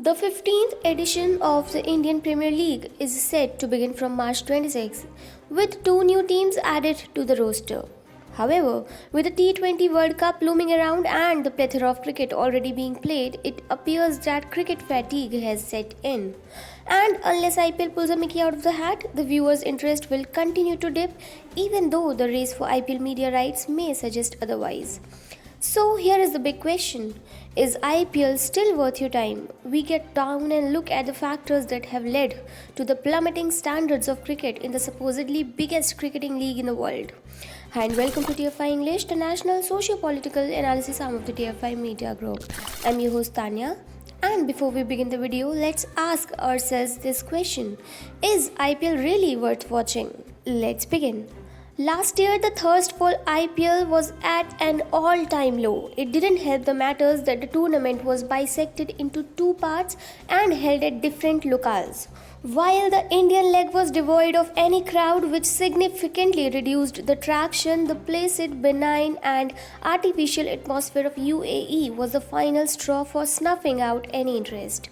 The 15th edition of the Indian Premier League is set to begin from March 26, with two new teams added to the roster. However, with the T20 World Cup looming around and the plethora of cricket already being played, it appears that cricket fatigue has set in. And unless IPL pulls a Mickey out of the hat, the viewers' interest will continue to dip, even though the race for IPL media rights may suggest otherwise. So here is the big question. Is IPL still worth your time? We get down and look at the factors that have led to the plummeting standards of cricket in the supposedly biggest cricketing league in the world. Hi and welcome to TFI English, the national socio-political analysis arm of the TFI Media Group. I'm your host Tanya. And before we begin the video, let's ask ourselves this question. Is IPL really worth watching? Let's begin. Last year, the thirst for IPL was at an all-time low. It didn't help the matters that the tournament was bisected into two parts and held at different locales. While the Indian leg was devoid of any crowd, which significantly reduced the traction, the placid, benign and artificial atmosphere of UAE was the final straw for snuffing out any interest.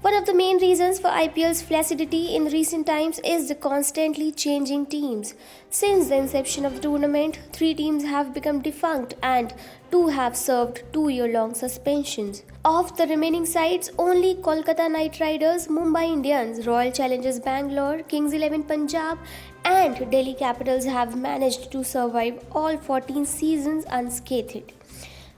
One of the main reasons for IPL's flaccidity in recent times is the constantly changing teams. Since the inception of the tournament, 3 teams have become defunct and 2 have served 2-year-long suspensions. Of the remaining sides, only Kolkata Knight Riders, Mumbai Indians, Royal Challengers Bangalore, Kings 11 Punjab and Delhi Capitals have managed to survive all 14 seasons unscathed.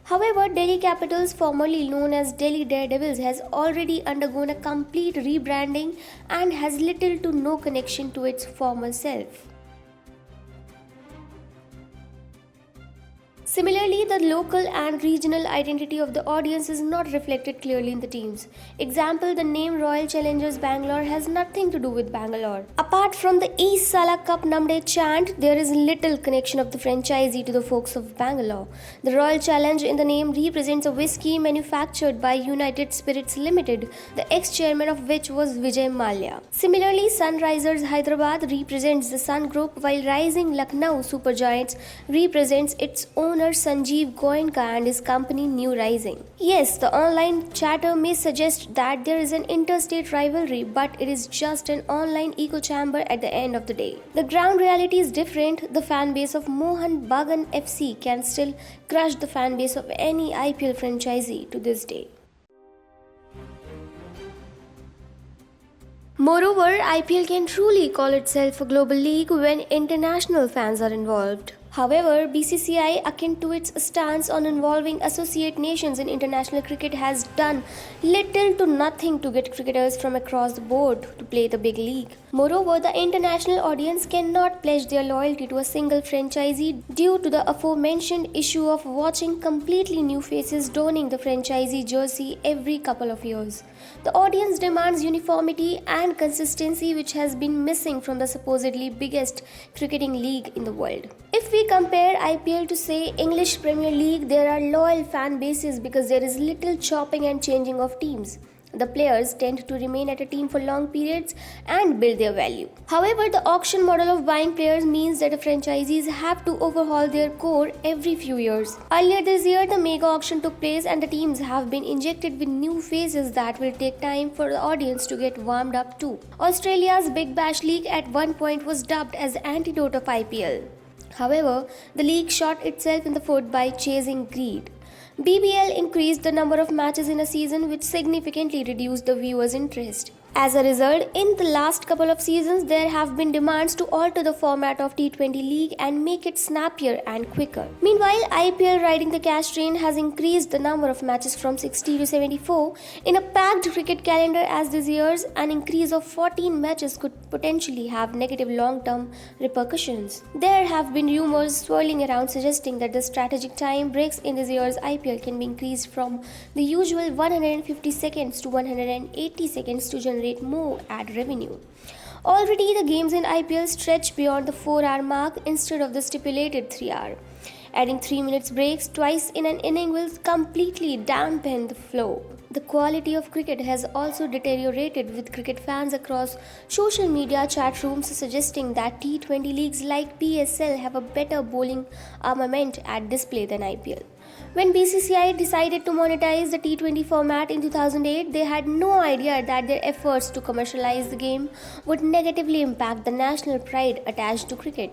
However, Delhi Capitals, formerly known as Delhi Daredevils, has already undergone a complete rebranding and has little to no connection to its former self. Similarly, the local and regional identity of the audience is not reflected clearly in the teams. Example, the name Royal Challengers Bangalore has nothing to do with Bangalore. Apart from the East Sala Cup Namde chant, there is little connection of the franchisee to the folks of Bangalore. The Royal Challenge in the name represents a whiskey manufactured by United Spirits Limited, the ex-chairman of which was Vijay Mallya. Similarly, Sunrisers Hyderabad represents the Sun Group, while Rising Lucknow Supergiants represents its owner Sanjeev Goenka and his company New Rising. Yes, the online chatter may suggest that there is an interstate rivalry, but it is just an online echo chamber at the end of the day. The ground reality is different. The fan base of Mohan Bagan FC can still crush the fan base of any IPL franchisee to this day. Moreover, IPL can truly call itself a global league when international fans are involved. However, BCCI, akin to its stance on involving associate nations in international cricket, has done little to nothing to get cricketers from across the board to play the big league. Moreover, the international audience cannot pledge their loyalty to a single franchisee due to the aforementioned issue of watching completely new faces donning the franchisee jersey every couple of years. The audience demands uniformity and consistency, which has been missing from the supposedly biggest cricketing league in the world. If we compare IPL to, say, English Premier League, there are loyal fan bases because there is little chopping and changing of teams. The players tend to remain at a team for long periods and build their value. However, the auction model of buying players means that the franchisees have to overhaul their core every few years. Earlier this year, the mega auction took place and the teams have been injected with new faces that will take time for the audience to get warmed up to. Australia's Big Bash League at one point was dubbed as the antidote of IPL. However, the league shot itself in the foot by chasing greed. BBL increased the number of matches in a season, which significantly reduced the viewers' interest. As a result, in the last couple of seasons, there have been demands to alter the format of T20 League and make it snappier and quicker. Meanwhile, IPL, riding the cash train, has increased the number of matches from 60 to 74. In a packed cricket calendar as this year's, an increase of 14 matches could potentially have negative long-term repercussions. There have been rumors swirling around suggesting that the strategic time breaks in this year's IPL can be increased from the usual 150 seconds to 180 seconds to generate more ad revenue. Already, the games in IPL stretch beyond the 4-hour mark instead of the stipulated 3-hour. Adding 3 minutes breaks twice in an inning will completely dampen the flow. The quality of cricket has also deteriorated, with cricket fans across social media chat rooms suggesting that T20 leagues like PSL have a better bowling armament at display than IPL. When BCCI decided to monetize the T20 format in 2008, they had no idea that their efforts to commercialize the game would negatively impact the national pride attached to cricket.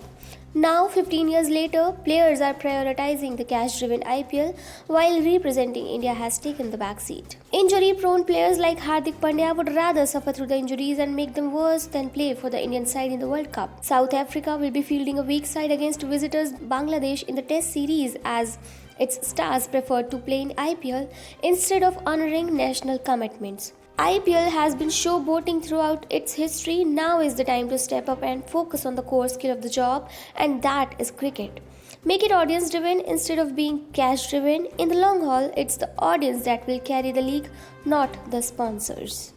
Now, 15 years later, players are prioritizing the cash driven IPL while representing India has taken the backseat. Injury prone players like Hardik Pandya would rather suffer through the injuries and make them worse than play for the Indian side in the World Cup. South Africa will be fielding a weak side against visitors Bangladesh in the Test series as its stars preferred to play in IPL instead of honoring national commitments. IPL has been showboating throughout its history. Now is the time to step up and focus on the core skill of the job, and that is cricket. Make it audience driven instead of being cash driven. In the long haul, it's the audience that will carry the league, not the sponsors.